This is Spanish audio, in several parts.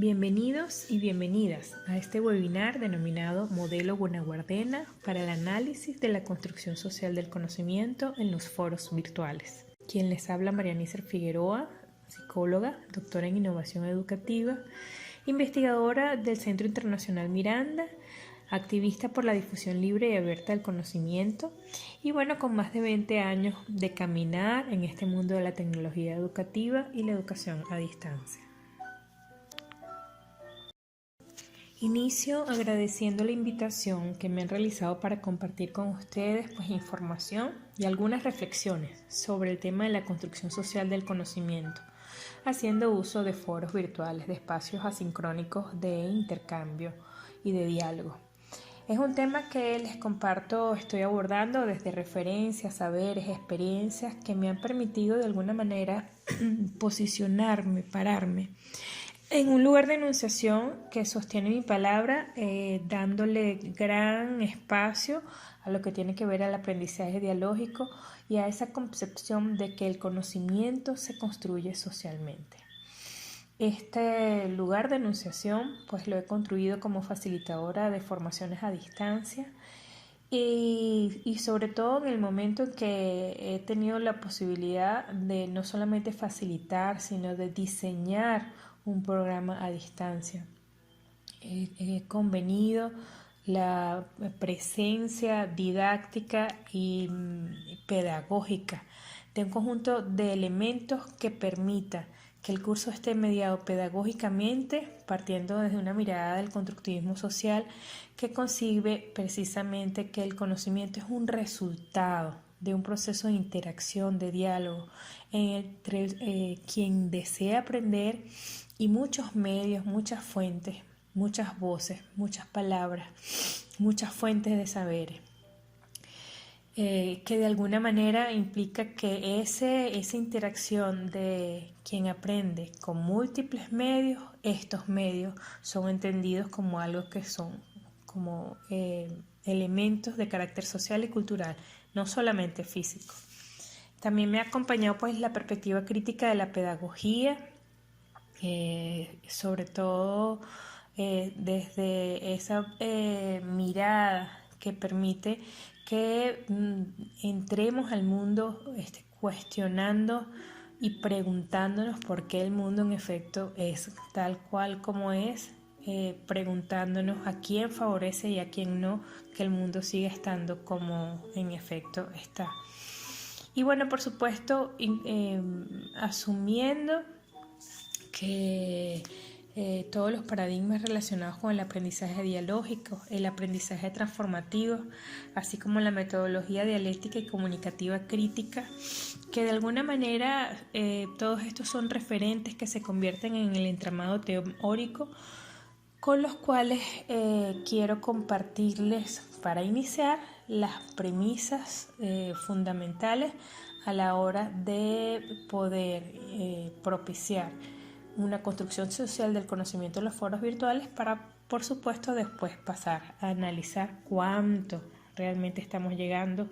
Bienvenidos y bienvenidas a este webinar denominado Modelo Buenaguardena para el análisis de la construcción social del conocimiento en los foros virtuales. Quien les habla, María Nícer Figueroa, psicóloga, doctora en innovación educativa, investigadora del Centro Internacional Miranda, activista por la difusión libre y abierta del conocimiento y con más de 20 años de caminar en este mundo de la tecnología educativa y la educación a distancia. Inicio agradeciendo la invitación que me han realizado para compartir con ustedes información y algunas reflexiones sobre el tema de la construcción social del conocimiento, haciendo uso de foros virtuales, de espacios asincrónicos de intercambio y de diálogo. Es un tema que les comparto, estoy abordando desde referencias, saberes, experiencias que me han permitido de alguna manera posicionarme, pararme en un lugar de enunciación que sostiene mi palabra, dándole gran espacio a lo que tiene que ver al aprendizaje dialógico y a esa concepción de que el conocimiento se construye socialmente. Este lugar de enunciación lo he construido como facilitadora de formaciones a distancia y sobre todo en el momento en que he tenido la posibilidad de no solamente facilitar, sino de diseñar un programa a distancia. He convenido la presencia didáctica y pedagógica de un conjunto de elementos que permita que el curso esté mediado pedagógicamente, partiendo desde una mirada del constructivismo social que concibe precisamente que el conocimiento es un resultado de un proceso de interacción, de diálogo entre quien desea aprender y muchos medios, muchas fuentes, muchas voces, muchas palabras, muchas fuentes de saberes. Que de alguna manera implica que esa interacción de quien aprende con múltiples medios, estos medios son entendidos como algo que son como elementos de carácter social y cultural, no solamente físico. También me ha acompañado la perspectiva crítica de la pedagogía, sobre todo desde esa mirada que permite que entremos al mundo cuestionando y preguntándonos por qué el mundo en efecto es tal cual como es, preguntándonos a quién favorece y a quién no que el mundo siga estando como en efecto está. Y por supuesto, asumiendo que todos los paradigmas relacionados con el aprendizaje dialógico, el aprendizaje transformativo, así como la metodología dialéctica y comunicativa crítica, que de alguna manera todos estos son referentes que se convierten en el entramado teórico con los cuales quiero compartirles para iniciar las premisas fundamentales a la hora de poder propiciar una construcción social del conocimiento en los foros virtuales para, por supuesto, después pasar a analizar cuánto realmente estamos llegando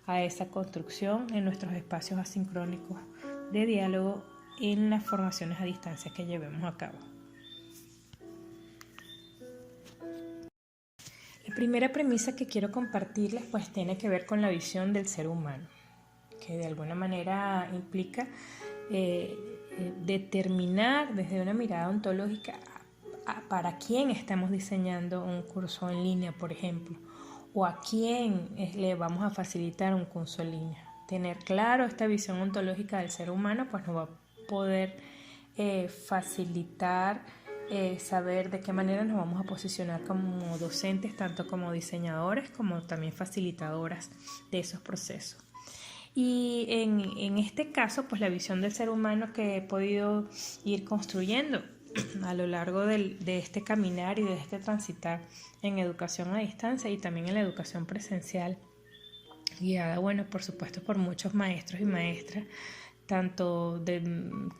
a esa construcción en nuestros espacios asincrónicos de diálogo en las formaciones a distancia que llevemos a cabo. La primera premisa que quiero compartirles tiene que ver con la visión del ser humano, que de alguna manera implica determinar desde una mirada ontológica para quién estamos diseñando un curso en línea, por ejemplo, o a quién le vamos a facilitar un curso en línea. Tener claro esta visión ontológica del ser humano nos va a poder facilitar saber de qué manera nos vamos a posicionar como docentes, tanto como diseñadores como también facilitadoras de esos procesos. Y en este caso, la visión del ser humano que he podido ir construyendo a lo largo de este caminar y de este transitar en educación a distancia y también en la educación presencial, guiada, por supuesto, por muchos maestros y maestras, tanto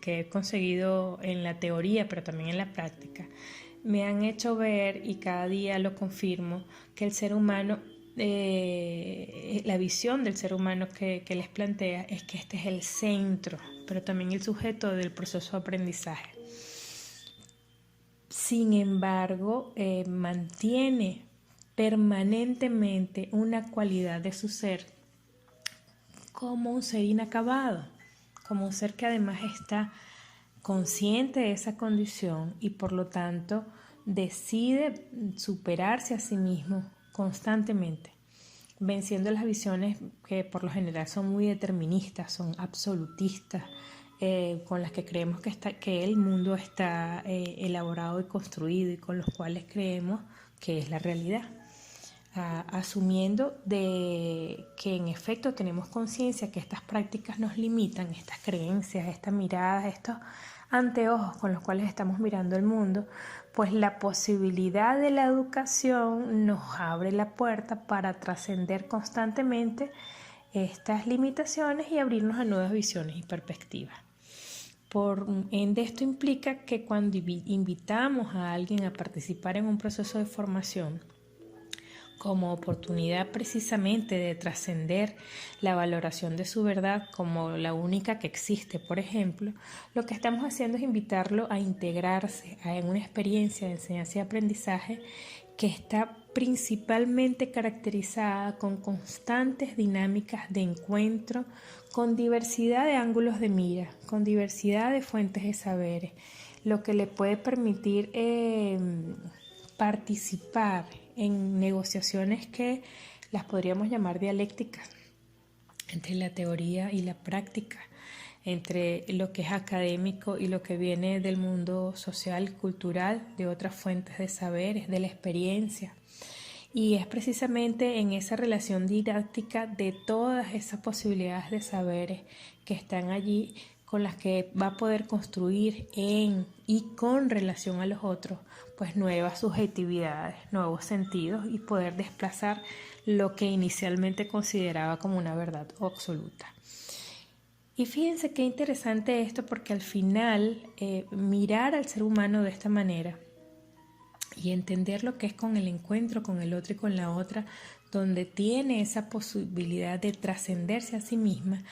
que he conseguido en la teoría, pero también en la práctica, me han hecho ver, y cada día lo confirmo, que el ser humano, la visión del ser humano que les plantea es que este es el centro, pero también el sujeto del proceso de aprendizaje. sin embargo, mantiene permanentemente una cualidad de su ser como un ser inacabado, como un ser que además está consciente de esa condición y por lo tanto decide superarse a sí mismo constantemente, venciendo las visiones que por lo general son muy deterministas, son absolutistas, con las que creemos que el mundo está elaborado y construido y con los cuales creemos que es la realidad. Asumiendo de que en efecto tenemos conciencia que estas prácticas nos limitan, estas creencias, estas miradas, estos anteojos con los cuales estamos mirando el mundo, pues la posibilidad de la educación nos abre la puerta para trascender constantemente estas limitaciones y abrirnos a nuevas visiones y perspectivas. Por ende, esto implica que cuando invitamos a alguien a participar en un proceso de formación, como oportunidad precisamente de trascender la valoración de su verdad como la única que existe, por ejemplo, lo que estamos haciendo es invitarlo a integrarse en una experiencia de enseñanza y aprendizaje que está principalmente caracterizada con constantes dinámicas de encuentro, con diversidad de ángulos de mira, con diversidad de fuentes de saberes, lo que le puede permitir participar en negociaciones que las podríamos llamar dialécticas entre la teoría y la práctica, entre lo que es académico y lo que viene del mundo social, cultural, de otras fuentes de saberes, de la experiencia. Y es precisamente en esa relación didáctica de todas esas posibilidades de saberes que están allí con las que va a poder construir en y con relación a los otros, pues nuevas subjetividades, nuevos sentidos y poder desplazar lo que inicialmente consideraba como una verdad absoluta. Y fíjense qué interesante esto, porque al final mirar al ser humano de esta manera y entender lo que es con el encuentro con el otro y con la otra, donde tiene esa posibilidad de trascenderse a sí misma,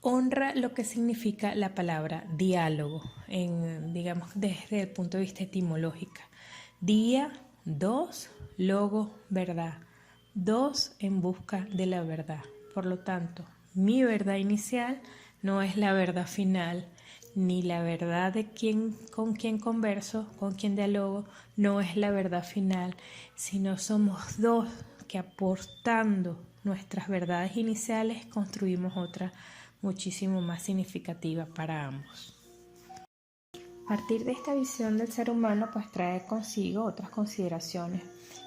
honra lo que significa la palabra diálogo, digamos desde el punto de vista etimológico. Día, dos, logo, verdad. Dos en busca de la verdad. Por lo tanto, mi verdad inicial no es la verdad final, ni la verdad de con quien converso, con quien dialogo, no es la verdad final, sino somos dos que aportando nuestras verdades iniciales construimos otra muchísimo más significativa para ambos. Partir de esta visión del ser humano pues trae consigo otras consideraciones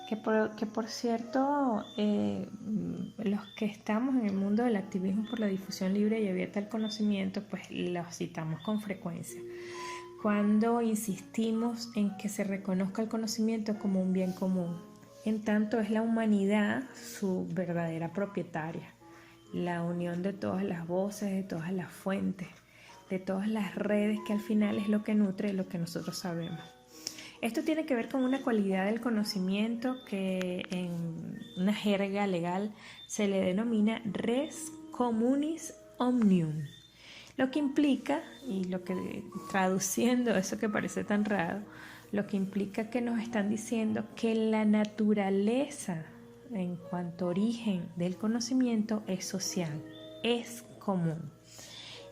que por cierto los que estamos en el mundo del activismo por la difusión libre y abierta del conocimiento pues los citamos con frecuencia cuando insistimos en que se reconozca el conocimiento como un bien común, en tanto es la humanidad su verdadera propietaria, la unión de todas las voces, de todas las fuentes, de todas las redes que al final es lo que nutre lo que nosotros sabemos. Esto tiene que ver con una cualidad del conocimiento que en una jerga legal se le denomina res communis omnium, lo que implica, y lo que traduciendo eso que parece tan raro, lo que implica que nos están diciendo que la naturaleza en cuanto a origen del conocimiento es social, es común.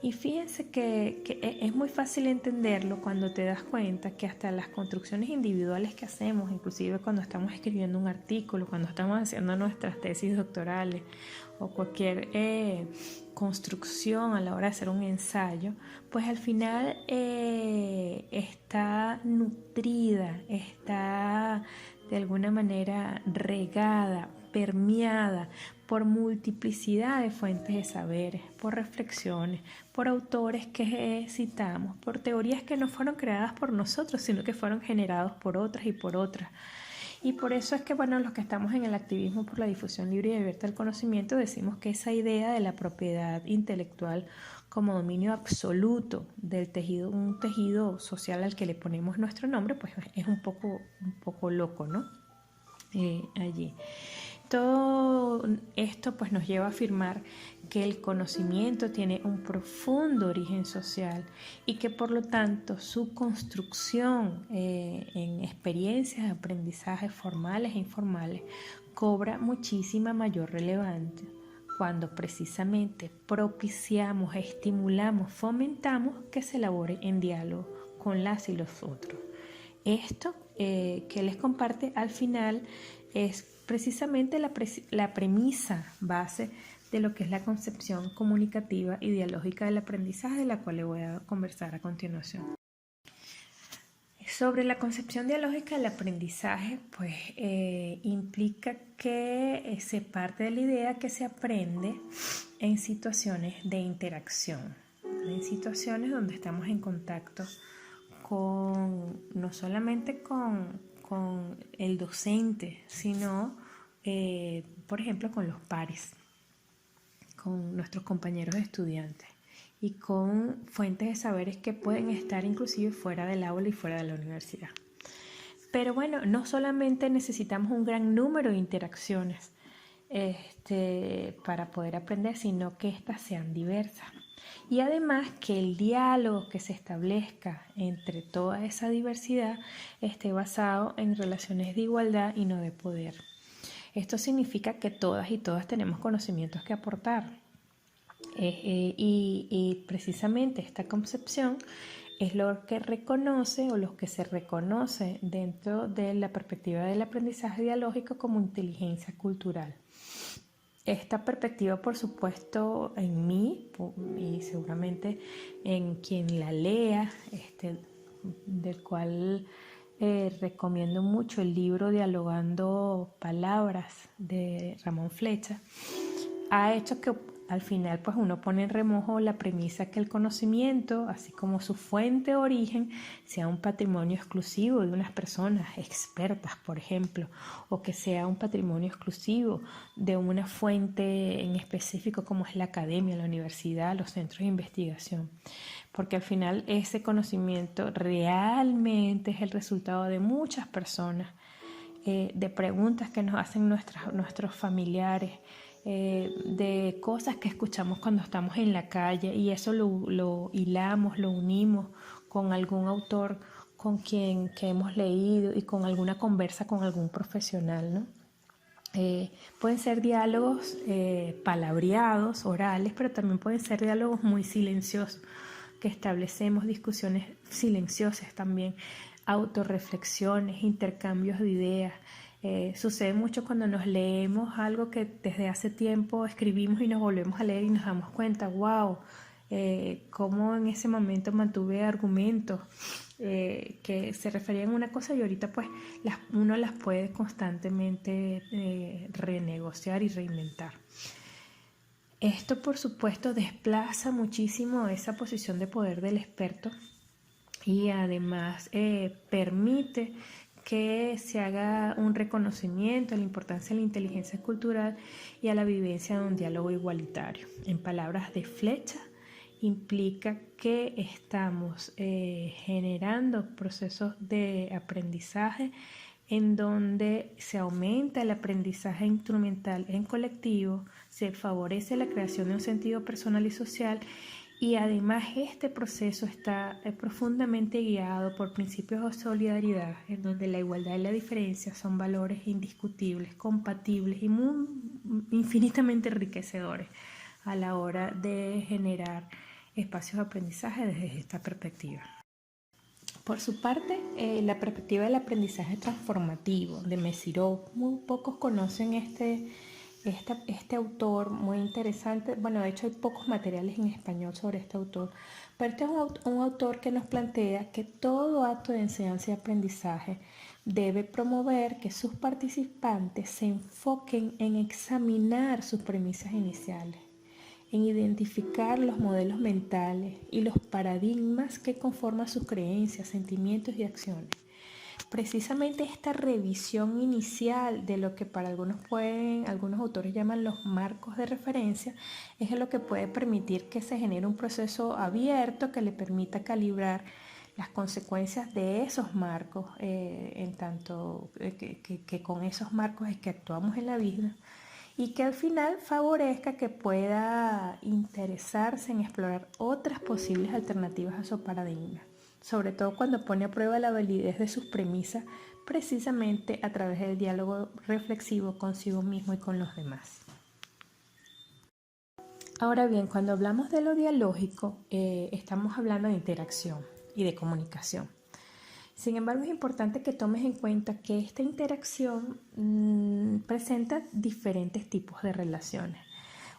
Y fíjense que es muy fácil entenderlo cuando te das cuenta que hasta las construcciones individuales que hacemos, inclusive cuando estamos escribiendo un artículo, cuando estamos haciendo nuestras tesis doctorales o cualquier construcción a la hora de hacer un ensayo, pues al final está nutrida, está de alguna manera regada, permeada por multiplicidad de fuentes de saberes, por reflexiones, por autores que citamos, por teorías que no fueron creadas por nosotros, sino que fueron generados por otras y por otras. Y por eso es que, bueno, los que estamos en el activismo por la difusión libre y abierta del conocimiento decimos que esa idea de la propiedad intelectual como dominio absoluto del tejido, un tejido social al que le ponemos nuestro nombre, pues es un poco loco, ¿no? Allí. Todo esto pues nos lleva a afirmar que el conocimiento tiene un profundo origen social y que por lo tanto su construcción en experiencias de aprendizaje formales e informales cobra muchísima mayor relevancia cuando precisamente propiciamos, estimulamos, fomentamos que se elabore en diálogo con las y los otros. Esto que les comparte al final es precisamente la premisa base de lo que es la concepción comunicativa y dialógica del aprendizaje, de la cual les voy a conversar a continuación. Sobre la concepción dialógica del aprendizaje, pues implica que se parte de la idea que se aprende en situaciones de interacción, en situaciones donde estamos en contacto no solamente con el docente, sino, por ejemplo, con los pares, con nuestros compañeros de estudiantes y con fuentes de saberes que pueden estar inclusive fuera del aula y fuera de la universidad. Pero bueno, no solamente necesitamos un gran número de interacciones para poder aprender, sino que éstas sean diversas. Y además que el diálogo que se establezca entre toda esa diversidad esté basado en relaciones de igualdad y no de poder. Esto significa que todas y todas tenemos conocimientos que aportar. Y precisamente esta concepción es lo que reconoce o lo que se reconoce dentro de la perspectiva del aprendizaje dialógico como inteligencia cultural. Esta perspectiva, por supuesto, en mí y seguramente en quien la lea, del cual recomiendo mucho el libro Dialogando Palabras de Ramón Flecha, ha hecho que al final pues uno pone en remojo la premisa que el conocimiento, así como su fuente o origen, sea un patrimonio exclusivo de unas personas expertas, por ejemplo, o que sea un patrimonio exclusivo de una fuente en específico como es la academia, la universidad, los centros de investigación. Porque al final ese conocimiento realmente es el resultado de muchas personas, de preguntas que nos hacen nuestros familiares, de cosas que escuchamos cuando estamos en la calle y eso lo hilamos, lo unimos con algún autor que hemos leído y con alguna conversa con algún profesional, ¿no? Pueden ser diálogos palabreados, orales, pero también pueden ser diálogos muy silenciosos, que establecemos discusiones silenciosas también, autorreflexiones, intercambios de ideas. Sucede mucho cuando nos leemos algo que desde hace tiempo escribimos y nos volvemos a leer y nos damos cuenta, wow, cómo en ese momento mantuve argumentos que se referían a una cosa y ahorita pues uno las puede constantemente renegociar y reinventar. Esto por supuesto desplaza muchísimo esa posición de poder del experto y además permite que se haga un reconocimiento a la importancia de la inteligencia cultural y a la vivencia de un diálogo igualitario. En palabras de Flecha, implica que estamos generando procesos de aprendizaje en donde se aumenta el aprendizaje instrumental en colectivo, se favorece la creación de un sentido personal y social y además este proceso está profundamente guiado por principios de solidaridad, en donde la igualdad y la diferencia son valores indiscutibles, compatibles y infinitamente enriquecedores a la hora de generar espacios de aprendizaje desde esta perspectiva. Por su parte, la perspectiva del aprendizaje transformativo de Mezirow, muy pocos conocen este autor muy interesante. Bueno, de hecho hay pocos materiales en español sobre este autor, pero este es un autor que nos plantea que todo acto de enseñanza y aprendizaje debe promover que sus participantes se enfoquen en examinar sus premisas iniciales, en identificar los modelos mentales y los paradigmas que conforman sus creencias, sentimientos y acciones. Precisamente esta revisión inicial de lo que para algunos autores llaman los marcos de referencia es lo que puede permitir que se genere un proceso abierto que le permita calibrar las consecuencias de esos marcos, en tanto que con esos marcos es que actuamos en la vida, y que al final favorezca que pueda interesarse en explorar otras posibles alternativas a su paradigma, sobre todo cuando pone a prueba la validez de sus premisas, precisamente a través del diálogo reflexivo consigo mismo y con los demás. Ahora bien, cuando hablamos de lo dialógico, estamos hablando de interacción y de comunicación. Sin embargo, es importante que tomes en cuenta que esta interacción presenta diferentes tipos de relaciones.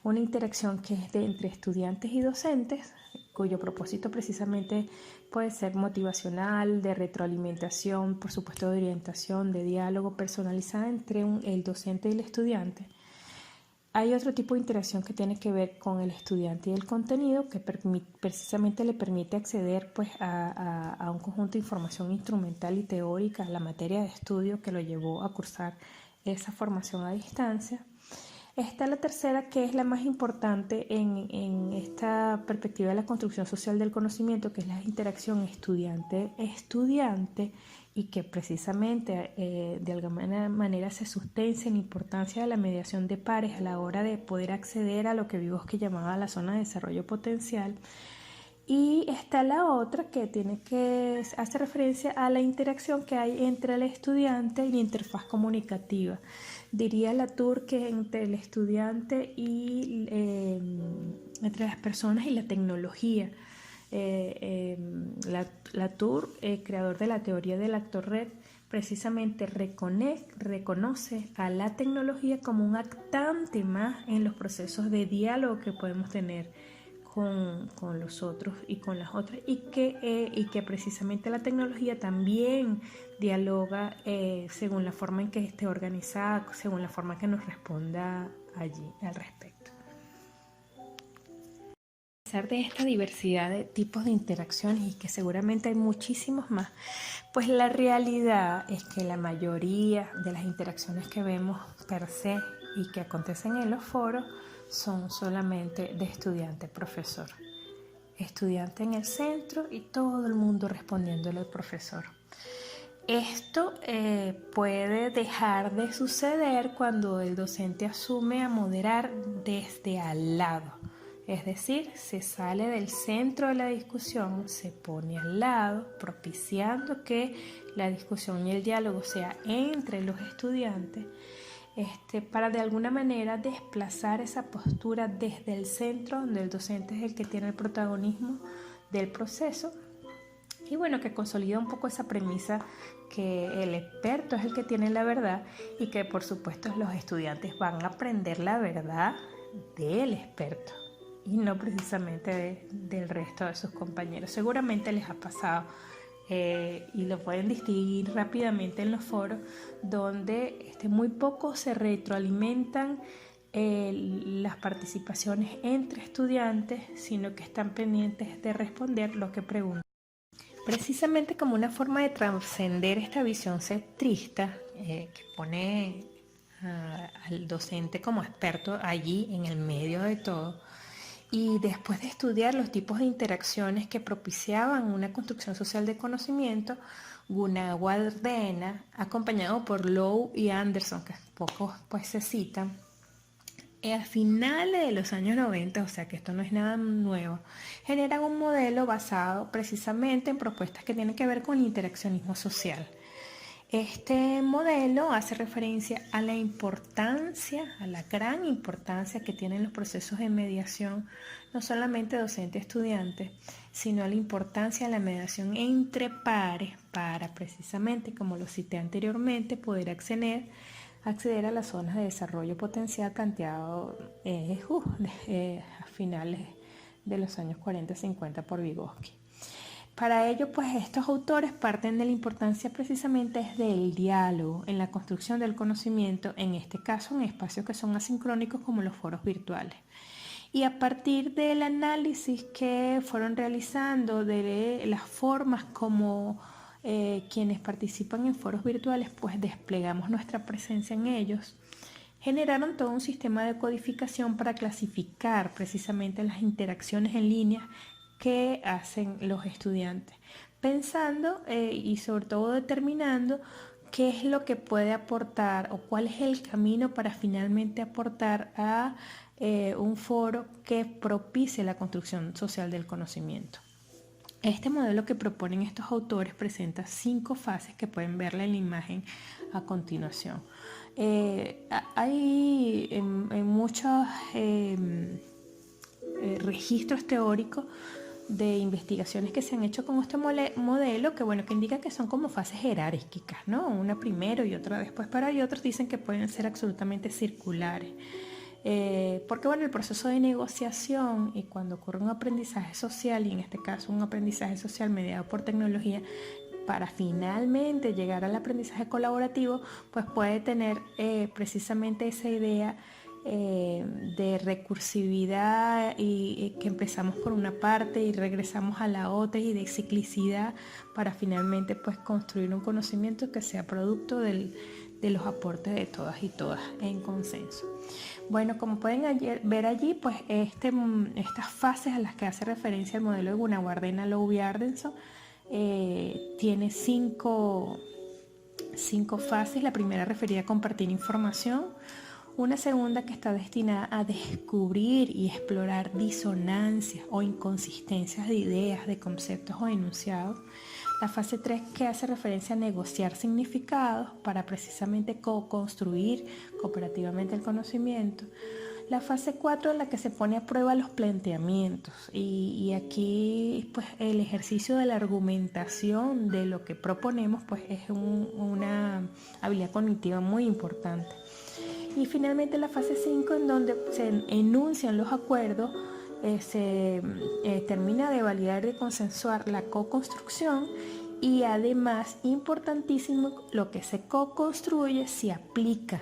Una interacción que es entre estudiantes y docentes, cuyo propósito precisamente puede ser motivacional, de retroalimentación, por supuesto de orientación, de diálogo personalizada entre el docente y el estudiante. Hay otro tipo de interacción que tiene que ver con el estudiante y el contenido, que precisamente le permite acceder pues, a un conjunto de información instrumental y teórica, a la materia de estudio que lo llevó a cursar esa formación a distancia. Está la tercera, que es la más importante en esta perspectiva de la construcción social del conocimiento, que es la interacción estudiante-estudiante, y que precisamente de alguna manera se sustancia en la importancia de la mediación de pares a la hora de poder acceder a lo que Vygotsky llamaba la zona de desarrollo potencial. Y está la otra que hace referencia a la interacción que hay entre el estudiante y la interfaz comunicativa. Diría Latour que entre el estudiante y entre las personas y la tecnología. Latour, creador de la teoría del actor-red, precisamente reconoce a la tecnología como un actante más en los procesos de diálogo que podemos tener con los otros y con las otras, y que precisamente la tecnología también dialoga según la forma en que esté organizada, según la forma que nos responda allí al respecto. A pesar de esta diversidad de tipos de interacciones, y que seguramente hay muchísimos más, pues la realidad es que la mayoría de las interacciones que vemos per se y que acontecen en los foros son solamente de estudiante-profesor. Estudiante en el centro y todo el mundo respondiéndole al profesor. Esto puede dejar de suceder cuando el docente asume a moderar desde al lado. Es decir, se sale del centro de la discusión, se pone al lado, propiciando que la discusión y el diálogo sea entre los estudiantes, para de alguna manera desplazar esa postura desde el centro, donde el docente es el que tiene el protagonismo del proceso, y bueno, que consolida un poco esa premisa que el experto es el que tiene la verdad, y que por supuesto los estudiantes van a aprender la verdad del experto y no precisamente del resto de sus compañeros. Seguramente les ha pasado y lo pueden distinguir rápidamente en los foros, donde muy poco se retroalimentan las participaciones entre estudiantes, sino que están pendientes de responder lo que preguntan. Precisamente como una forma de trascender esta visión centrista que pone al docente como experto allí en el medio de todo, y después de estudiar los tipos de interacciones que propiciaban una construcción social de conocimiento, Gunnar ordena, acompañado por Lowe y Anderson, que pocos pues se citan, a finales de los años 90, o sea que esto no es nada nuevo, generan un modelo basado precisamente en propuestas que tienen que ver con el interaccionismo social. Este modelo hace referencia a la importancia, a la gran importancia que tienen los procesos de mediación, no solamente docente-estudiante, sino a la importancia de la mediación entre pares para precisamente, como lo cité anteriormente, poder acceder a las zonas de desarrollo potencial planteado a finales de los años 40-50 por Vygotsky. Para ello, pues estos autores parten de la importancia precisamente del diálogo en la construcción del conocimiento, en este caso en espacios que son asincrónicos como los foros virtuales. Y a partir del análisis que fueron realizando de las formas como quienes participan en foros virtuales, pues desplegamos nuestra presencia en ellos, generaron todo un sistema de codificación para clasificar precisamente las interacciones en línea que hacen los estudiantes, pensando y sobre todo determinando qué es lo que puede aportar o cuál es el camino para finalmente aportar a un foro que propicie la construcción social del conocimiento. Este modelo que proponen estos autores presenta 5 fases que pueden verla en la imagen a continuación. Hay en muchos registros teóricos de investigaciones que se han hecho con este modelo que indica que son como fases jerárquicas, ¿no? Una primero y otra después para, y otros dicen que pueden ser absolutamente circulares. Porque el proceso de negociación y cuando ocurre un aprendizaje social, y en este caso un aprendizaje social mediado por tecnología, para finalmente llegar al aprendizaje colaborativo, pues puede tener precisamente esa idea de recursividad y que empezamos por una parte y regresamos a la otra, y de ciclicidad para finalmente pues construir un conocimiento que sea producto de los aportes de todas y todas en consenso. Bueno, como pueden ver allí, pues estas fases a las que hace referencia el modelo de Gunawardena, Low y Ardenson tiene cinco fases. La primera referida a compartir información, una segunda que está destinada a descubrir y explorar disonancias o inconsistencias de ideas, de conceptos o enunciados. La fase 3 que hace referencia a negociar significados para precisamente co-construir cooperativamente el conocimiento. La fase 4 en la que se pone a prueba los planteamientos, y aquí pues el ejercicio de la argumentación de lo que proponemos pues es una habilidad cognitiva muy importante. Y finalmente la fase 5 en donde se enuncian los acuerdos, se termina de validar y consensuar la co-construcción, y además, importantísimo, lo que se co-construye se aplica.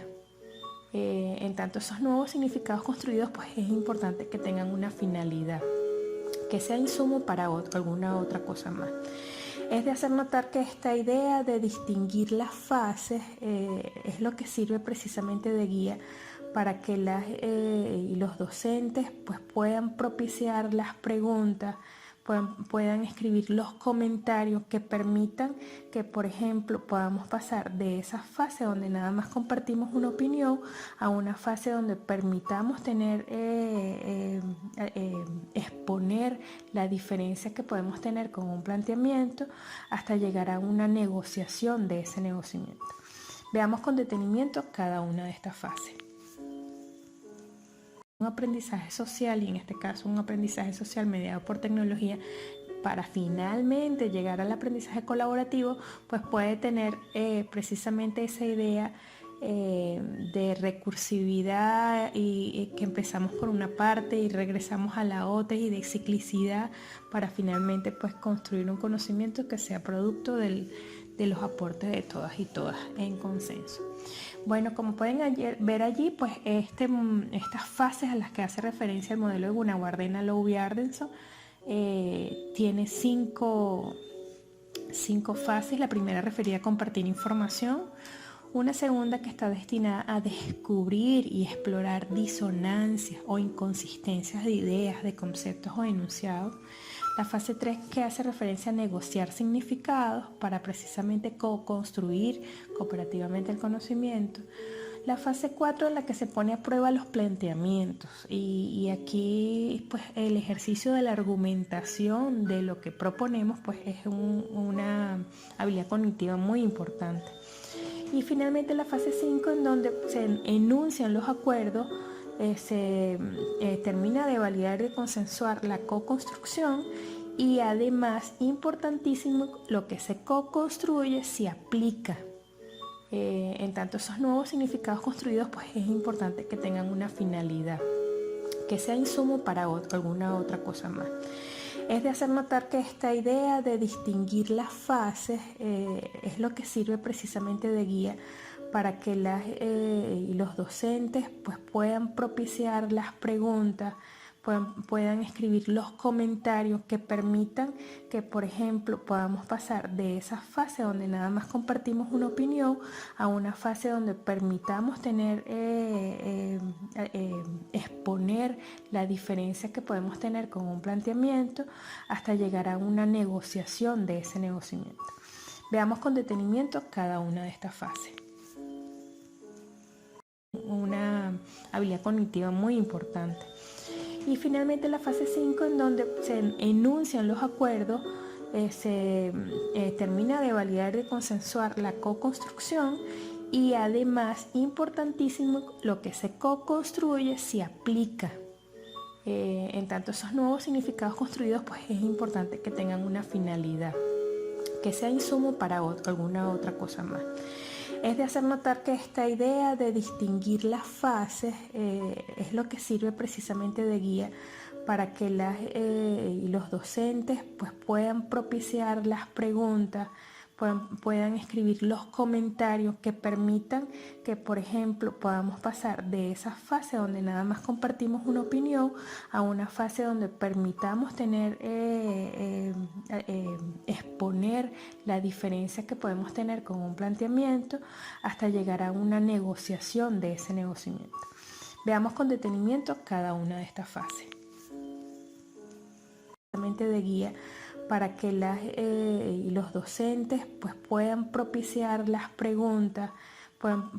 En tanto esos nuevos significados construidos, pues es importante que tengan una finalidad, que sea insumo para alguna otra cosa más. Es de hacer notar que esta idea de distinguir las fases es lo que sirve precisamente de guía para que los docentes pues puedan propiciar las preguntas, puedan escribir los comentarios que permitan que, por ejemplo, podamos pasar de esa fase donde nada más compartimos una opinión a una fase donde permitamos exponer la diferencia que podemos tener con un planteamiento hasta llegar a una negociación de ese negociamiento. Veamos con detenimiento cada una de estas fases. Un aprendizaje social, y en este caso un aprendizaje social mediado por tecnología, para finalmente llegar al aprendizaje colaborativo, pues puede tener precisamente esa idea de recursividad y que empezamos por una parte y regresamos a la otra, y de ciclicidad para finalmente pues construir un conocimiento que sea producto de los aportes de todas y todas en consenso. Bueno, como pueden ver allí, pues estas fases a las que hace referencia el modelo de Gunawardena, Low y Ardenson tiene cinco fases. La primera referida a compartir información, una segunda que está destinada a descubrir y explorar disonancias o inconsistencias de ideas, de conceptos o enunciados. La fase 3 que hace referencia a negociar significados para precisamente co-construir cooperativamente el conocimiento. La fase 4 en la que se pone a prueba los planteamientos, y aquí pues el ejercicio de la argumentación de lo que proponemos pues es una habilidad cognitiva muy importante. Y finalmente la fase 5 en donde se enuncian los acuerdos, se termina de validar y consensuar la co-construcción, y además, importantísimo, lo que se co-construye se aplica. En tanto esos nuevos significados construidos, pues es importante que tengan una finalidad, que sea insumo para alguna otra cosa más. Es de hacer notar que esta idea de distinguir las fases es lo que sirve precisamente de guía para que los docentes pues puedan propiciar las preguntas, puedan escribir los comentarios que permitan que, por ejemplo, podamos pasar de esa fase donde nada más compartimos una opinión a una fase donde permitamos tener, exponer la diferencia que podemos tener con un planteamiento hasta llegar a una negociación de ese negociamiento. Veamos con detenimiento cada una de estas fases. Una habilidad cognitiva muy importante. Y finalmente la fase 5, en donde se enuncian los acuerdos, se termina de validar y de consensuar la co-construcción, y además, importantísimo, lo que se co-construye se aplica. En tanto esos nuevos significados construidos, pues es importante que tengan una finalidad, que sea insumo para alguna otra cosa más. Es de hacer notar que esta idea de distinguir las fases es lo que sirve precisamente de guía para que los docentes pues, puedan propiciar las preguntas, puedan escribir los comentarios que permitan que, por ejemplo, podamos pasar de esa fase donde nada más compartimos una opinión a una fase donde permitamos tener, exponer la diferencia que podemos tener con un planteamiento hasta llegar a una negociación de ese negociamiento. Veamos con detenimiento cada una de estas fases. De guía para que los docentes pues, puedan propiciar las preguntas,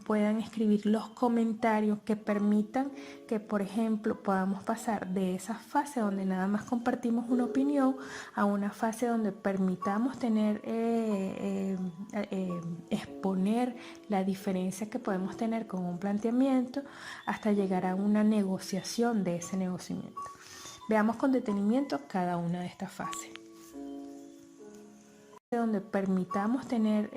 puedan escribir los comentarios que permitan que, por ejemplo, podamos pasar de esa fase donde nada más compartimos una opinión a una fase donde permitamos tener, exponer la diferencia que podemos tener con un planteamiento hasta llegar a una negociación de ese negociamiento. Veamos con detenimiento cada una de estas fases. Donde permitamos tener,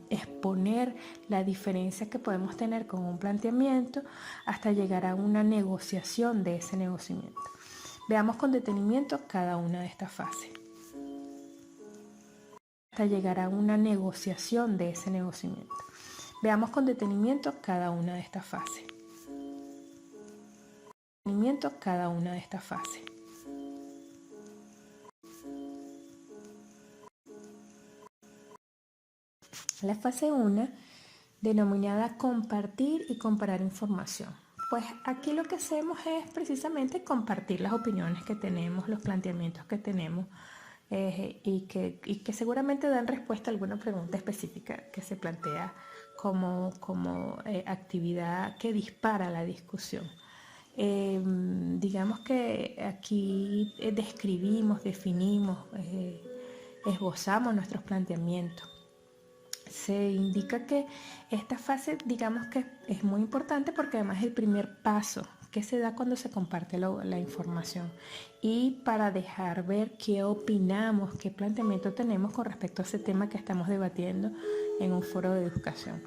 exponer la diferencia que podemos tener con un planteamiento hasta llegar a una negociación de ese negociamiento. Veamos con detenimiento cada una de estas fases. Hasta llegar a una negociación de ese negociamiento. Veamos con detenimiento cada una de estas fases. Cada una de estas fases. La fase 1, denominada compartir y comparar información. Pues aquí lo que hacemos es precisamente compartir las opiniones que tenemos, los planteamientos que tenemos, y que seguramente dan respuesta a alguna pregunta específica que se plantea como actividad que dispara la discusión. Digamos que aquí describimos, definimos, esbozamos nuestros planteamientos. Se indica que esta fase, digamos que es muy importante porque además es el primer paso que se da cuando se comparte la información, y para dejar ver qué opinamos, qué planteamiento tenemos con respecto a ese tema que estamos debatiendo en un foro de educación,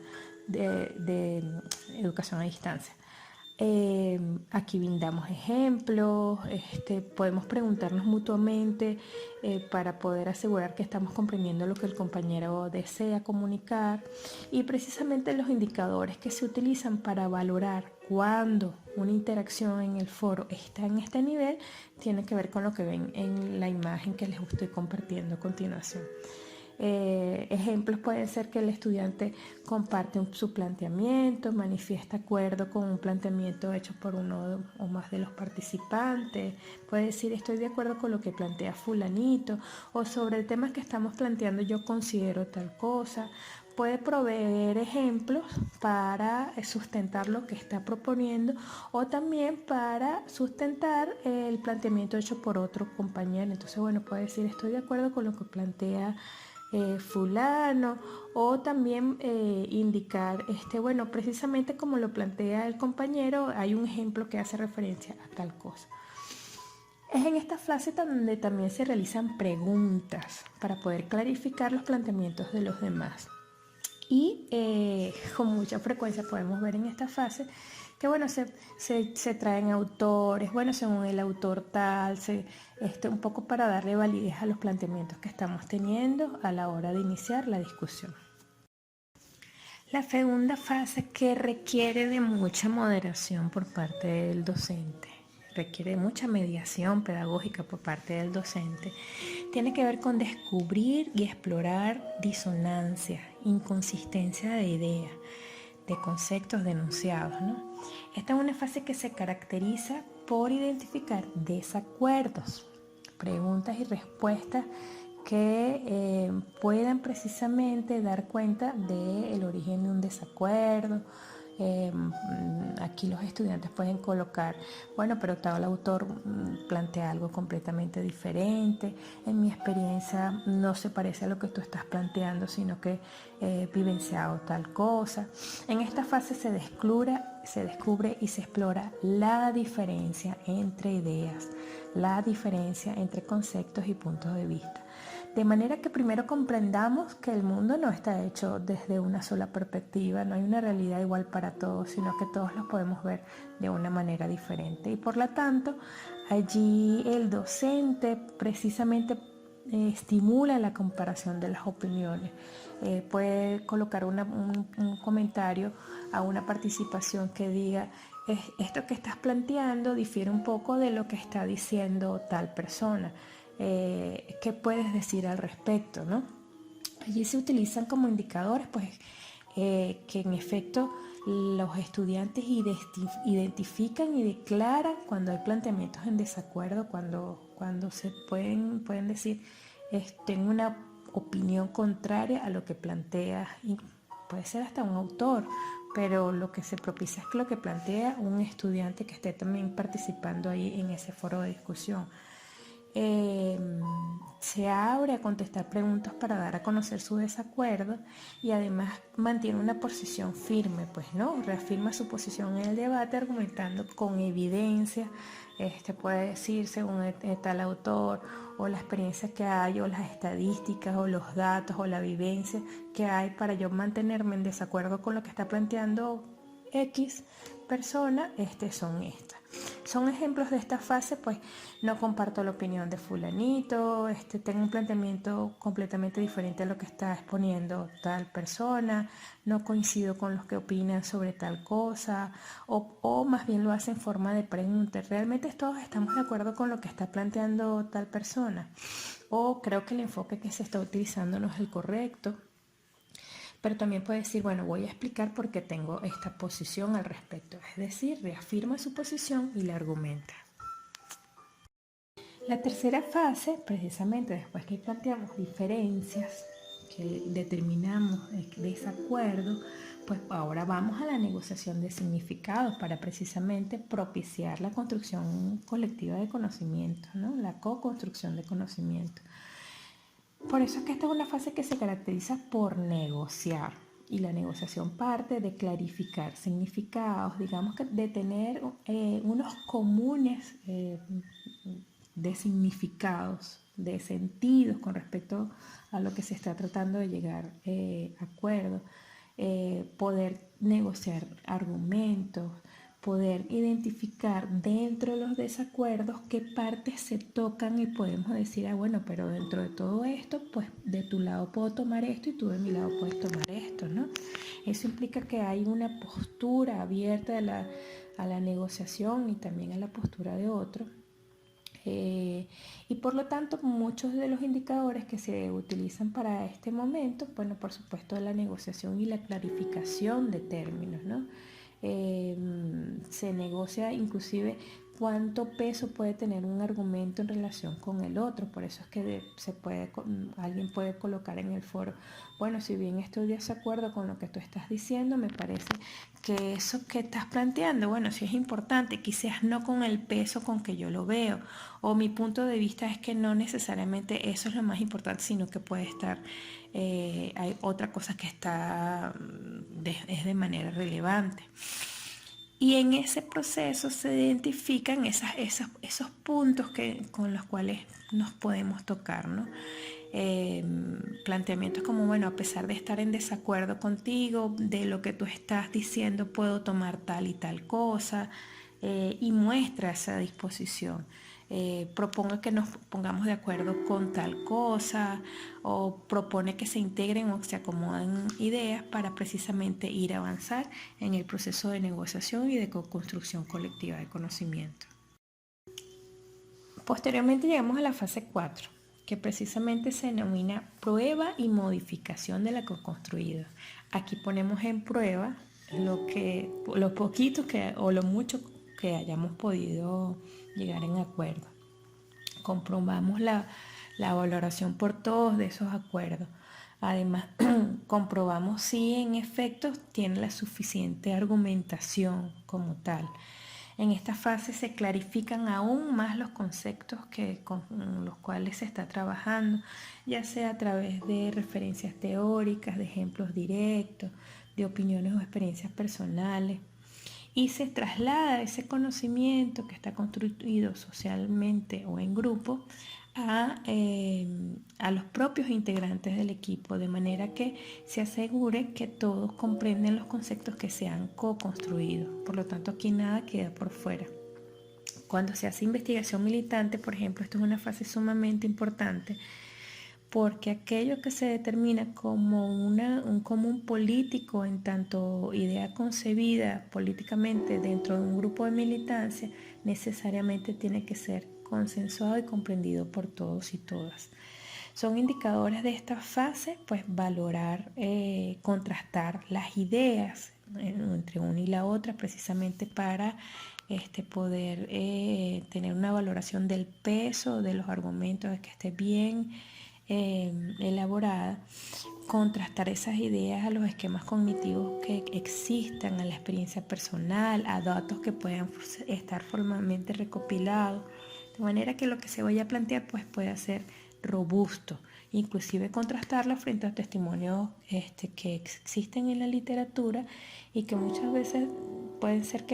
de educación a distancia. Aquí brindamos ejemplos, podemos preguntarnos mutuamente para poder asegurar que estamos comprendiendo lo que el compañero desea comunicar, y precisamente los indicadores que se utilizan para valorar cuándo una interacción en el foro está en este nivel tiene que ver con lo que ven en la imagen que les estoy compartiendo a continuación. Ejemplos pueden ser que el estudiante comparte su planteamiento, manifiesta acuerdo con un planteamiento hecho por uno o más de los participantes, puede decir estoy de acuerdo con lo que plantea fulanito, o sobre el tema que estamos planteando yo considero tal cosa. Puede proveer ejemplos para sustentar lo que está proponiendo, o también para sustentar el planteamiento hecho por otro compañero. Entonces, bueno, puede decir estoy de acuerdo con lo que plantea fulano, o también indicar, bueno, precisamente como lo plantea el compañero, hay un ejemplo que hace referencia a tal cosa. Es en esta fase donde también se realizan preguntas para poder clarificar los planteamientos de los demás. Y con mucha frecuencia podemos ver en esta fase que bueno, se traen autores, bueno, según el autor tal, un poco para darle validez a los planteamientos que estamos teniendo a la hora de iniciar la discusión. La segunda fase, que requiere de mucha moderación por parte del docente, requiere mucha mediación pedagógica por parte del docente, tiene que ver con descubrir y explorar disonancias, inconsistencia de ideas, de conceptos denunciados, ¿no? Esta es una fase que se caracteriza por identificar desacuerdos, preguntas y respuestas que puedan precisamente dar cuenta del origen de un desacuerdo. Aquí los estudiantes pueden colocar, bueno, pero tal autor plantea algo completamente diferente, en mi experiencia no se parece a lo que tú estás planteando, sino que he vivenciado tal cosa. En esta fase se descubre y se explora la diferencia entre ideas, la diferencia entre conceptos y puntos de vista. De manera que primero comprendamos que el mundo no está hecho desde una sola perspectiva, no hay una realidad igual para todos, sino que todos los podemos ver de una manera diferente. Y por lo tanto, allí el docente precisamente estimula la comparación de las opiniones. Puede colocar un comentario a una participación que diga: esto que estás planteando difiere un poco de lo que está diciendo tal persona. ¿Qué puedes decir al respecto, ¿no? Allí se utilizan como indicadores, pues, que en efecto los estudiantes identifican y declaran cuando hay planteamientos en desacuerdo, cuando se pueden decir, tengo una opinión contraria a lo que plantea, y puede ser hasta un autor, pero lo que se propicia es que lo que plantea un estudiante que esté también participando ahí en ese foro de discusión. Se abre a contestar preguntas para dar a conocer su desacuerdo y además mantiene una posición firme, pues, ¿no? Reafirma su posición en el debate argumentando con evidencia, puede decir según tal autor, o la experiencia que hay, o las estadísticas, o los datos, o la vivencia que hay para yo mantenerme en desacuerdo con lo que está planteando X persona, son estas. Son ejemplos de esta fase, pues no comparto la opinión de fulanito, tengo un planteamiento completamente diferente a lo que está exponiendo tal persona, no coincido con los que opinan sobre tal cosa, o más bien lo hace en forma de pregunta. ¿Realmente todos estamos de acuerdo con lo que está planteando tal persona? O creo que el enfoque que se está utilizando no es el correcto. Pero también puede decir, bueno, voy a explicar por qué tengo esta posición al respecto. Es decir, reafirma su posición y la argumenta. La tercera fase, precisamente después que planteamos diferencias, que determinamos desacuerdo, pues ahora vamos a la negociación de significados para precisamente propiciar la construcción colectiva de conocimiento, ¿no? La co-construcción de conocimiento. Por eso es que esta es una fase que se caracteriza por negociar, y la negociación parte de clarificar significados, digamos que de tener unos comunes de significados, de sentidos con respecto a lo que se está tratando de llegar a acuerdo, poder negociar argumentos, poder identificar dentro de los desacuerdos qué partes se tocan y podemos decir, bueno, pero dentro de todo esto, pues de tu lado puedo tomar esto y tú de mi lado puedes tomar esto, ¿no? Eso implica que hay una postura abierta a la negociación y también a la postura de otro. Y por lo tanto, muchos de los indicadores que se utilizan para este momento, bueno, por supuesto, la negociación y la clarificación de términos, ¿no? Se negocia inclusive cuánto peso puede tener un argumento en relación con el otro. Por eso es que alguien puede colocar en el foro, bueno, si bien estoy de desacuerdo con lo que tú estás diciendo, me parece que eso que estás planteando, bueno, sí es importante, quizás no con el peso con que yo lo veo, o mi punto de vista es que no necesariamente eso es lo más importante, sino que puede estar, hay otra cosa que está, es de manera relevante. Y en ese proceso se identifican esos puntos con los cuales nos podemos tocar, ¿no? Planteamientos como, bueno, a pesar de estar en desacuerdo contigo, de lo que tú estás diciendo, puedo tomar tal y tal cosa, y muestra esa disposición. proponga que nos pongamos de acuerdo con tal cosa o propone que se integren o se acomoden ideas para precisamente ir a avanzar en el proceso de negociación y de co-construcción colectiva de conocimiento. Posteriormente llegamos a la fase 4, que precisamente se denomina prueba y modificación de la co-construida. Aquí ponemos en prueba lo poquito o lo mucho que hayamos podido llegar en acuerdo. Comprobamos la valoración por todos de esos acuerdos. Además, comprobamos si en efecto tiene la suficiente argumentación como tal. En esta fase se clarifican aún más los conceptos con los cuales se está trabajando, ya sea a través de referencias teóricas, de ejemplos directos, de opiniones o experiencias personales. Y se traslada ese conocimiento que está construido socialmente o en grupo a los propios integrantes del equipo, de manera que se asegure que todos comprenden los conceptos que se han co-construido. Por lo tanto, aquí nada queda por fuera. Cuando se hace investigación militante, por ejemplo, esto es una fase sumamente importante, porque aquello que se determina como un común político en tanto idea concebida políticamente dentro de un grupo de militancia, necesariamente tiene que ser consensuado y comprendido por todos y todas. Son indicadores de esta fase, pues valorar, contrastar las ideas entre una y la otra, precisamente para poder tener una valoración del peso de los argumentos, de que esté bien elaborada, contrastar esas ideas a los esquemas cognitivos que existan, a la experiencia personal, a datos que puedan estar formalmente recopilados, de manera que lo que se vaya a plantear pues pueda ser robusto, inclusive contrastarlo frente a testimonios que existen en la literatura y que muchas veces pueden ser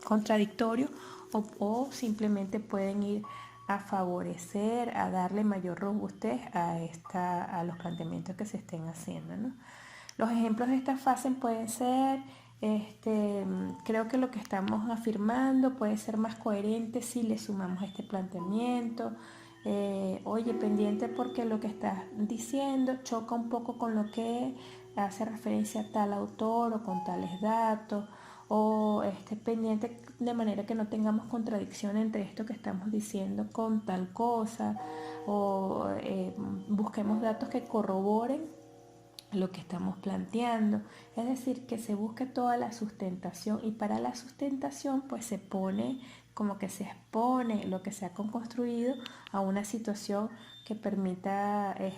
contradictorios o simplemente pueden ir a favorecer, a darle mayor robustez a los planteamientos que se estén haciendo, ¿no? Los ejemplos de esta fase pueden ser, creo que lo que estamos afirmando puede ser más coherente si le sumamos este planteamiento. Oye, pendiente porque lo que estás diciendo choca un poco con lo que hace referencia a tal autor o con tales datos, o pendiente de manera que no tengamos contradicción entre esto que estamos diciendo con tal cosa, o busquemos datos que corroboren lo que estamos planteando, es decir, que se busque toda la sustentación, y para la sustentación pues se pone como que se expone lo que se ha construido a una situación que permita, es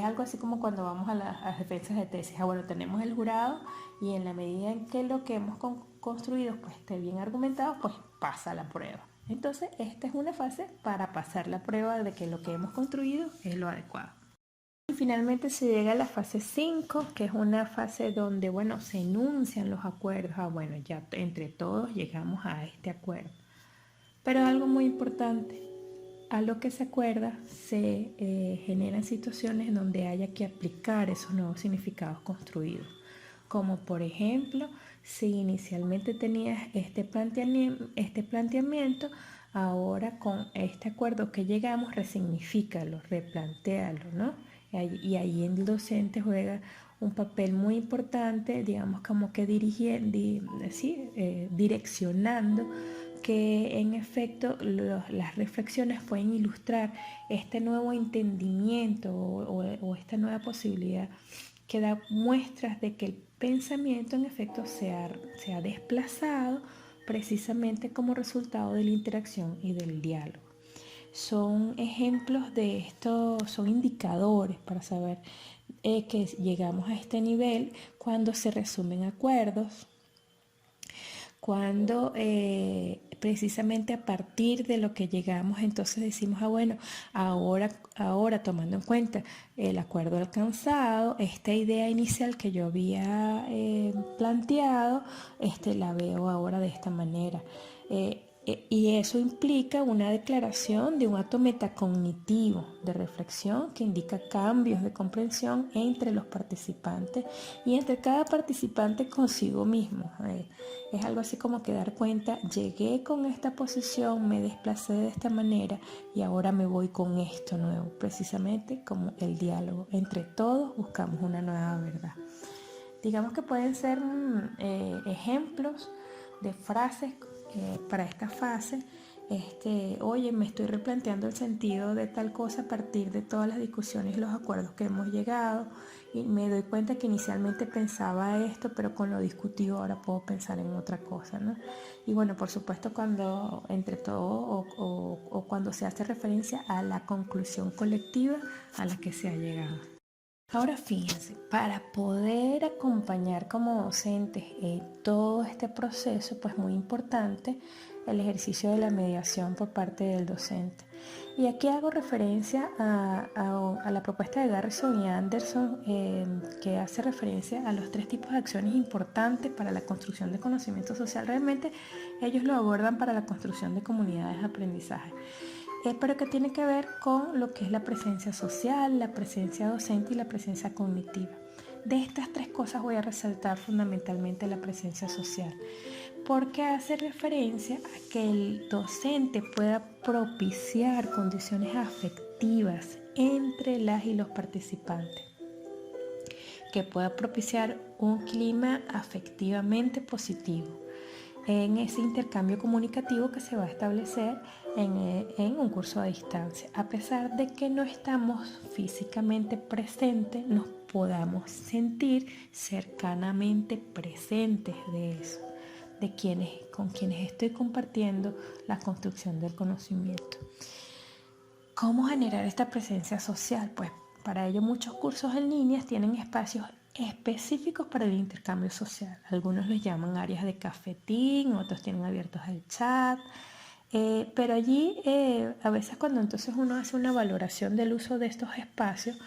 algo así como cuando vamos a las defensas de tesis. Bueno, tenemos el jurado y en la medida en que lo que hemos construido pues esté bien argumentado, pues pasa la prueba. Entonces esta es una fase para pasar la prueba de que lo que hemos construido es lo adecuado. Y finalmente se llega a la fase 5, que es una fase donde, bueno, se enuncian los acuerdos. Bueno, ya entre todos llegamos a este acuerdo. Pero algo muy importante, a lo que se acuerda se generan situaciones en donde haya que aplicar esos nuevos significados construidos. Como por ejemplo, si inicialmente tenías este planteamiento, ahora con este acuerdo que llegamos, resignifícalo, replantéalo, ¿no? Y ahí el docente juega un papel muy importante, digamos, como que direccionando que en efecto las reflexiones pueden ilustrar este nuevo entendimiento o esta nueva posibilidad que da muestras de que el pensamiento en efecto se ha desplazado precisamente como resultado de la interacción y del diálogo. Son ejemplos de esto, son indicadores para saber que llegamos a este nivel cuando se resumen acuerdos, cuando precisamente a partir de lo que llegamos, entonces decimos, bueno, ahora tomando en cuenta el acuerdo alcanzado, esta idea inicial que yo había planteado, la veo ahora de esta manera. Y eso implica una declaración de un acto metacognitivo de reflexión que indica cambios de comprensión entre los participantes y entre cada participante consigo mismo. Es algo así como que dar cuenta, llegué con esta posición, me desplacé de esta manera y ahora me voy con esto nuevo, precisamente como el diálogo. Entre todos buscamos una nueva verdad. Digamos que pueden ser ejemplos de frases para esta fase. Oye, me estoy replanteando el sentido de tal cosa a partir de todas las discusiones y los acuerdos que hemos llegado, y me doy cuenta que inicialmente pensaba esto, pero con lo discutido ahora puedo pensar en otra cosa, ¿no? Y bueno, por supuesto, cuando entre todo o cuando se hace referencia a la conclusión colectiva a la que se ha llegado. Ahora fíjense, para poder acompañar como docentes todo este proceso, pues muy importante el ejercicio de la mediación por parte del docente. Y aquí hago referencia a la propuesta de Garrison y Anderson, que hace referencia a los 3 tipos de acciones importantes para la construcción de conocimiento social. Realmente ellos lo abordan para la construcción de comunidades de aprendizaje. Pero que tiene que ver con lo que es la presencia social, la presencia docente y la presencia cognitiva. De estas 3 cosas voy a resaltar fundamentalmente la presencia social, porque hace referencia a que el docente pueda propiciar condiciones afectivas entre las y los participantes, que pueda propiciar un clima afectivamente positivo en ese intercambio comunicativo que se va a establecer en un curso a distancia. A pesar de que no estamos físicamente presentes, nos podamos sentir cercanamente presentes de eso, con quienes estoy compartiendo la construcción del conocimiento. ¿Cómo generar esta presencia social? Pues para ello muchos cursos en línea tienen espacios específicos para el intercambio social. Algunos les llaman áreas de cafetín, otros tienen abiertos el chat, pero allí a veces cuando entonces uno hace una valoración del uso de estos espacios,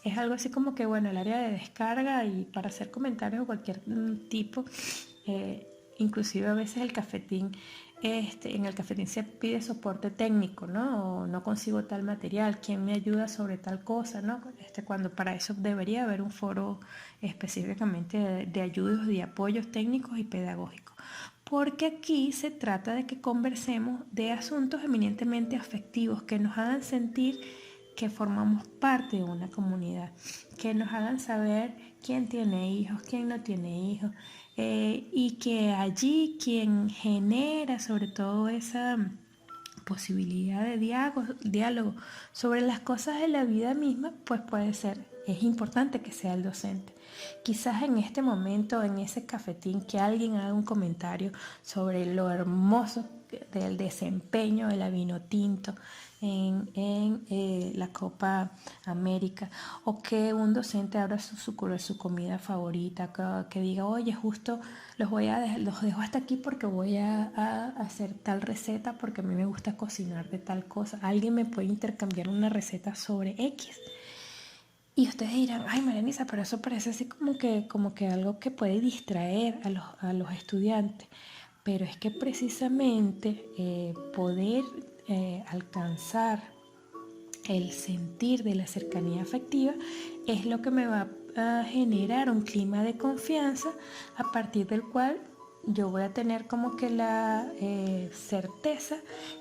es algo así como que, bueno, el área de descarga y para hacer comentarios o cualquier tipo, inclusive a veces el cafetín, en el cafetín se pide soporte técnico, ¿no? O no consigo tal material, ¿quién me ayuda sobre tal cosa, ¿no? Cuando para eso debería haber un foro específicamente de ayudas y apoyos técnicos y pedagógicos. Porque aquí se trata de que conversemos de asuntos eminentemente afectivos que nos hagan sentir que formamos parte de una comunidad, que nos hagan saber quién tiene hijos, quién no tiene hijos, y que allí quien genera sobre todo esa posibilidad de diálogo sobre las cosas de la vida misma, pues es importante que sea el docente. Quizás en este momento, en ese cafetín, que alguien haga un comentario sobre lo hermoso del desempeño de la Vinotinto en la Copa América, o que un docente abra su comida favorita, que diga, oye, justo los dejo hasta aquí porque voy a hacer tal receta porque a mí me gusta cocinar de tal cosa. Alguien me puede intercambiar una receta sobre X. Y ustedes dirán, ay, Marianisa, pero eso parece así como que algo que puede distraer a los estudiantes. Pero es que precisamente poder alcanzar el sentir de la cercanía afectiva es lo que me va a generar un clima de confianza a partir del cual yo voy a tener como que la certeza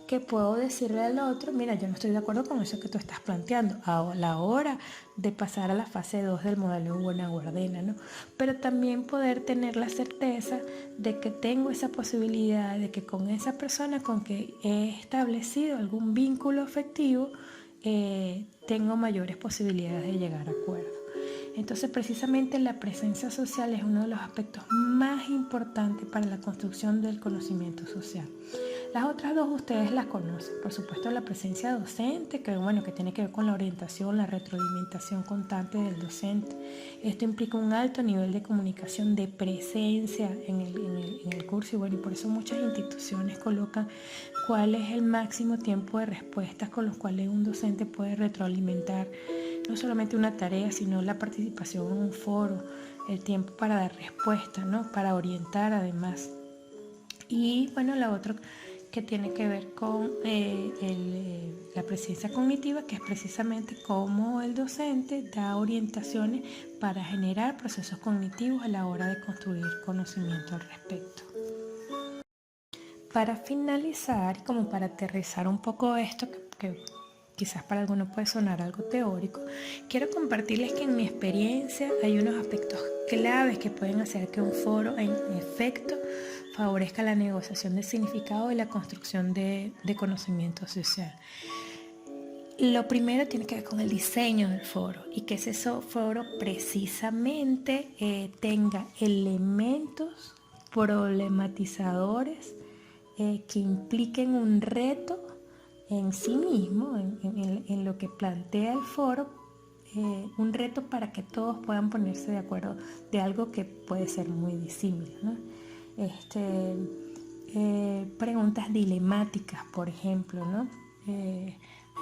que puedo decirle al otro, mira, yo no estoy de acuerdo con eso que tú estás planteando a la hora de pasar a la fase 2 del modelo Buena Guardena, ¿no? Pero también poder tener la certeza de que tengo esa posibilidad de que con esa persona con que he establecido algún vínculo afectivo, tengo mayores posibilidades de llegar a acuerdos. Entonces, precisamente la presencia social es uno de los aspectos más importantes para la construcción del conocimiento social. Las otras 2 ustedes las conocen, por supuesto la presencia docente, que tiene que ver con la orientación, la retroalimentación constante del docente. Esto implica un alto nivel de comunicación, de presencia en el curso, y por eso muchas instituciones colocan cuál es el máximo tiempo de respuestas con los cuales un docente puede retroalimentar no solamente una tarea, sino la participación en un foro, el tiempo para dar respuesta, ¿no? Para orientar además. Y la otra que tiene que ver con la presencia cognitiva, que es precisamente cómo el docente da orientaciones para generar procesos cognitivos a la hora de construir conocimiento al respecto. Para finalizar, y como para aterrizar un poco esto, que quizás para algunos puede sonar algo teórico, quiero compartirles que en mi experiencia hay unos aspectos claves que pueden hacer que un foro en efecto favorezca la negociación de significado y la construcción de conocimiento social. Lo primero tiene que ver con el diseño del foro y que ese foro precisamente tenga elementos problematizadores que impliquen un reto en sí mismo, en lo que plantea el foro, un reto para que todos puedan ponerse de acuerdo de algo que puede ser muy disímil, ¿no? Preguntas dilemáticas, por ejemplo, ¿no?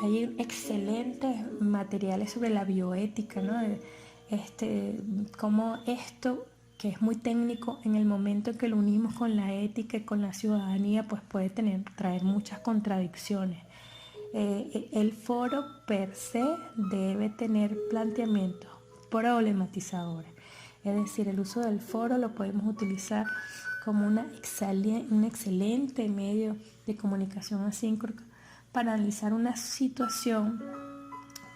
Hay excelentes materiales sobre la bioética, ¿no? Cómo esto, que es muy técnico, en el momento en que lo unimos con la ética y con la ciudadanía, pues puede traer muchas contradicciones. El foro per se debe tener planteamientos problematizadores. Es decir, el uso del foro lo podemos utilizar como un excelente medio de comunicación asíncrona para analizar una situación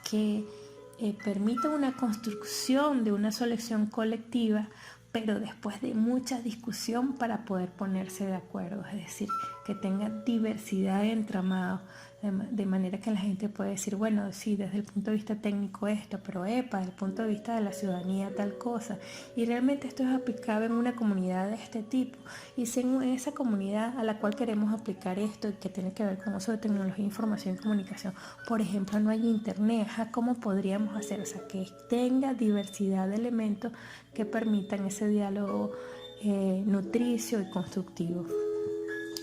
que permita una construcción de una solución colectiva, pero después de mucha discusión para poder ponerse de acuerdo, es decir, que tenga diversidad de entramados, de manera que la gente puede decir, bueno, sí, desde el punto de vista técnico esto, pero desde el punto de vista de la ciudadanía tal cosa, y realmente esto es aplicable en una comunidad de este tipo, y si en esa comunidad a la cual queremos aplicar esto, que tiene que ver con uso de tecnología, información y comunicación, por ejemplo, no hay internet, ¿cómo podríamos hacer? O sea, que tenga diversidad de elementos que permitan ese diálogo nutricio y constructivo.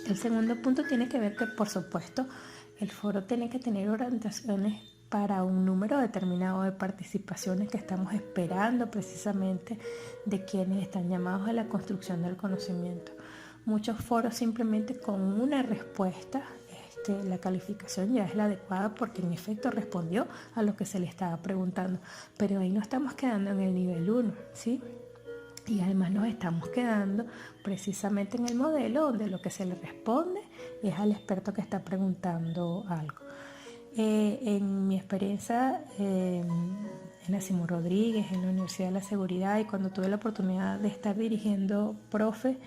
El segundo punto tiene que ver que, por supuesto, el foro tiene que tener orientaciones para un número determinado de participaciones que estamos esperando precisamente de quienes están llamados a la construcción del conocimiento. Muchos foros simplemente con una respuesta, la calificación ya es la adecuada porque en efecto respondió a lo que se le estaba preguntando, pero ahí no estamos quedando en el nivel 1, ¿sí? Y además nos estamos quedando precisamente en el modelo donde lo que se le responde es al experto que está preguntando algo. En mi experiencia en la Simón Rodríguez, en la Universidad de la Seguridad, y cuando tuve la oportunidad de estar dirigiendo profe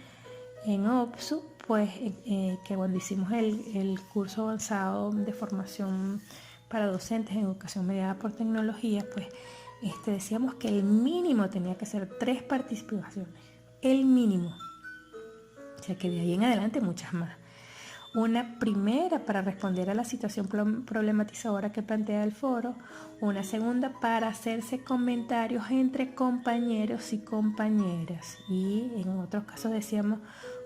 en OPSU, pues que cuando hicimos el curso avanzado de formación para docentes en educación mediada por tecnología, pues decíamos que el mínimo tenía que ser 3 participaciones, el mínimo, o sea que de ahí en adelante muchas más. Una primera para responder a la situación problematizadora que plantea el foro, una segunda para hacerse comentarios entre compañeros y compañeras, y en otros casos decíamos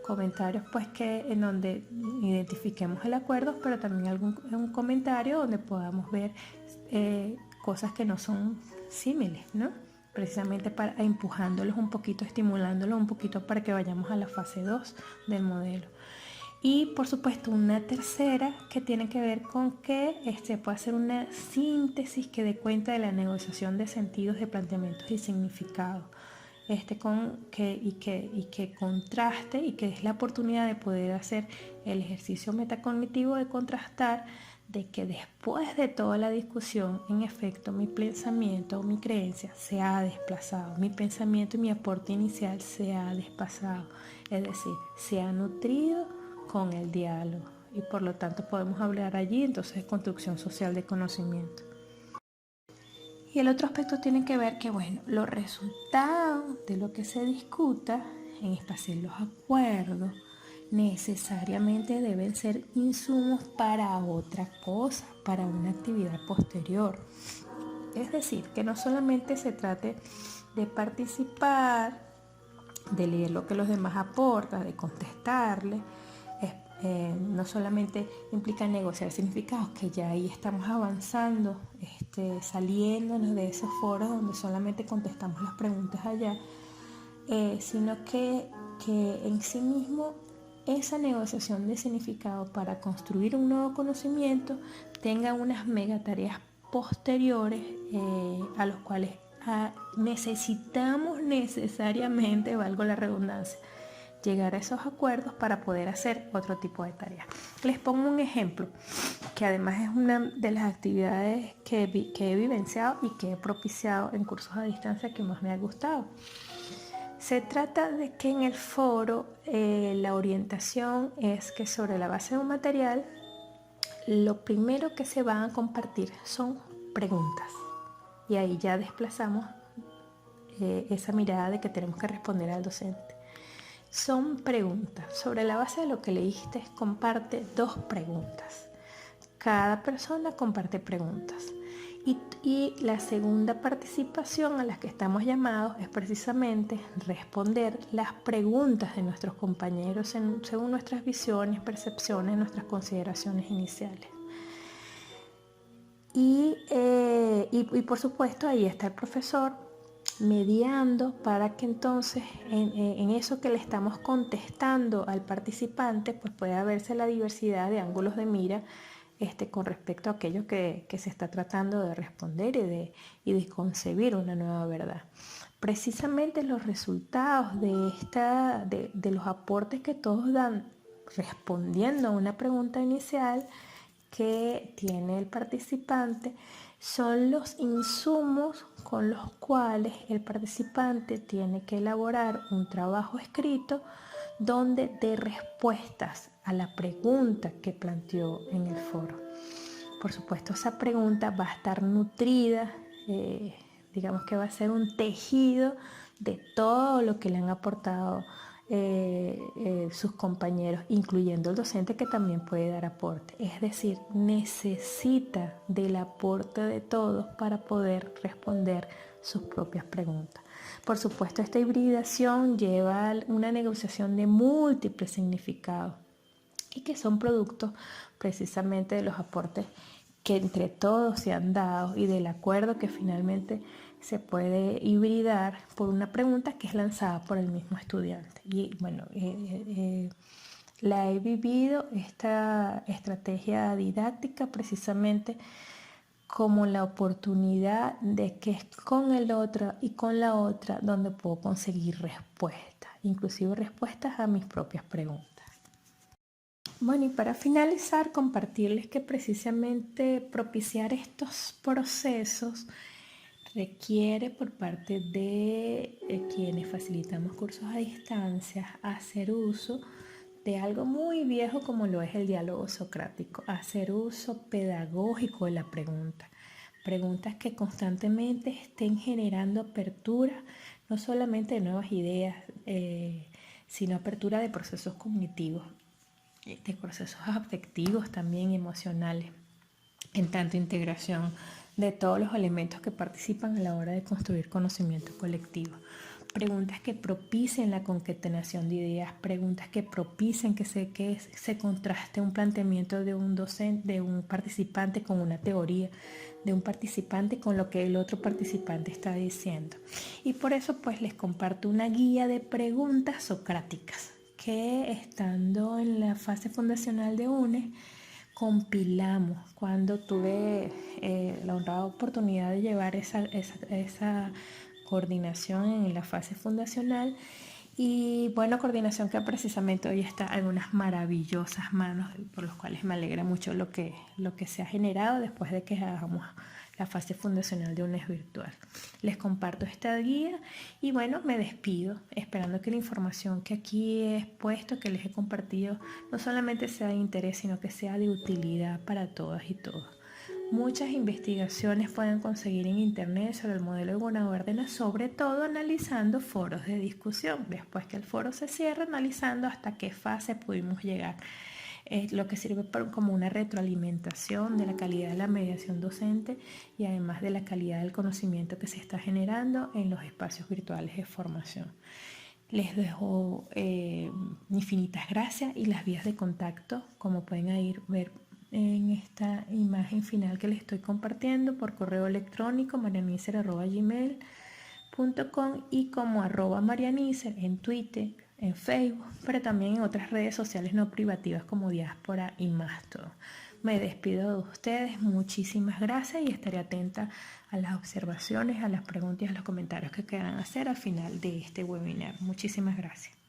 comentarios pues que en donde identifiquemos el acuerdo, pero también un comentario donde podamos ver cosas que no son símiles, ¿no? Precisamente para empujándolos un poquito, estimulándolos un poquito para que vayamos a la fase 2 del modelo. Y por supuesto una tercera que tiene que ver con que puede hacer una síntesis que dé cuenta de la negociación de sentidos, de planteamientos y significados, que contraste, y que es la oportunidad de poder hacer el ejercicio metacognitivo de contrastar de que después de toda la discusión, en efecto, mi pensamiento o mi creencia se ha desplazado, mi pensamiento y mi aporte inicial se ha desplazado, es decir, se ha nutrido con el diálogo, y por lo tanto podemos hablar allí entonces de construcción social de conocimiento. Y el otro aspecto tiene que ver que, bueno, los resultados de lo que se discuta, en especial los acuerdos, necesariamente deben ser insumos para otra cosa, para una actividad posterior. Es decir, que no solamente se trate de participar, de leer lo que los demás aportan, de contestarle, no solamente implica negociar significados, que ya ahí estamos avanzando, saliéndonos de esos foros donde solamente contestamos las preguntas allá, sino que en sí mismo esa negociación de significado para construir un nuevo conocimiento tenga unas megatareas posteriores a los cuales necesitamos necesariamente, valgo la redundancia, llegar a esos acuerdos para poder hacer otro tipo de tareas. Les pongo un ejemplo, que además es una de las actividades que he vivenciado y que he propiciado en cursos a distancia que más me ha gustado. Se trata de que en el foro la orientación es que sobre la base de un material, lo primero que se van a compartir son preguntas. Y ahí ya desplazamos esa mirada de que tenemos que responder al docente. Son preguntas. Sobre la base de lo que leíste, comparte 2 preguntas. Cada persona comparte preguntas. Y la segunda participación a la que estamos llamados es precisamente responder las preguntas de nuestros compañeros según nuestras visiones, percepciones, nuestras consideraciones iniciales. Y por supuesto ahí está el profesor mediando para que entonces en eso que le estamos contestando al participante pues pueda verse la diversidad de ángulos de mira con respecto a aquello que se está tratando de responder y de concebir una nueva verdad. Precisamente los resultados de los aportes que todos dan respondiendo a una pregunta inicial que tiene el participante son los insumos con los cuales el participante tiene que elaborar un trabajo escrito donde dé respuestas a la pregunta que planteó en el foro. Por supuesto, esa pregunta va a estar nutrida, digamos que va a ser un tejido de todo lo que le han aportado sus compañeros, incluyendo el docente que también puede dar aporte. Es decir, necesita del aporte de todos para poder responder sus propias preguntas. Por supuesto, esta hibridación lleva a una negociación de múltiples significados y que son productos precisamente de los aportes que entre todos se han dado y del acuerdo que finalmente se puede hibridar por una pregunta que es lanzada por el mismo estudiante. Y bueno, la he vivido, esta estrategia didáctica, precisamente como la oportunidad de que es con el otro y con la otra donde puedo conseguir respuestas, inclusive respuestas a mis propias preguntas. Bueno, y para finalizar, compartirles que precisamente propiciar estos procesos requiere por parte de quienes facilitamos cursos a distancia hacer uso de algo muy viejo como lo es el diálogo socrático, hacer uso pedagógico de la pregunta. Preguntas que constantemente estén generando apertura, no solamente de nuevas ideas, sino apertura de procesos cognitivos, de procesos afectivos también, emocionales, en tanto integración de todos los elementos que participan a la hora de construir conocimiento colectivo. Preguntas que propicien la concatenación de ideas, preguntas que propicien que se contraste un planteamiento de un docente, de un participante con una teoría, de un participante con lo que el otro participante está diciendo. Y por eso pues les comparto una guía de preguntas socráticas que estando en la fase fundacional de UNES compilamos cuando tuve la honrada oportunidad de llevar esa coordinación en la fase fundacional. Y bueno, coordinación que precisamente hoy está en unas maravillosas manos, por los cuales me alegra mucho lo que se ha generado después de que hagamos la fase fundacional de UNES virtual. Les comparto esta guía y bueno, me despido esperando que la información que aquí he expuesto, que les he compartido, no solamente sea de interés, sino que sea de utilidad para todas y todos. Muchas investigaciones pueden conseguir en internet sobre el modelo de Gunnaud-Verdennes, sobre todo analizando foros de discusión. Después que el foro se cierra, analizando hasta qué fase pudimos llegar. Lo que sirve como una retroalimentación de la calidad de la mediación docente y además de la calidad del conocimiento que se está generando en los espacios virtuales de formación. Les dejo infinitas gracias y las vías de contacto, como pueden ver en esta imagen final que les estoy compartiendo, por correo electrónico marianicer@gmail.com y como @marianicer en Twitter, en Facebook, pero también en otras redes sociales no privativas como Diáspora y Mastodon. Me despido de ustedes, muchísimas gracias y estaré atenta a las observaciones, a las preguntas y a los comentarios que quieran hacer al final de este webinar. Muchísimas gracias.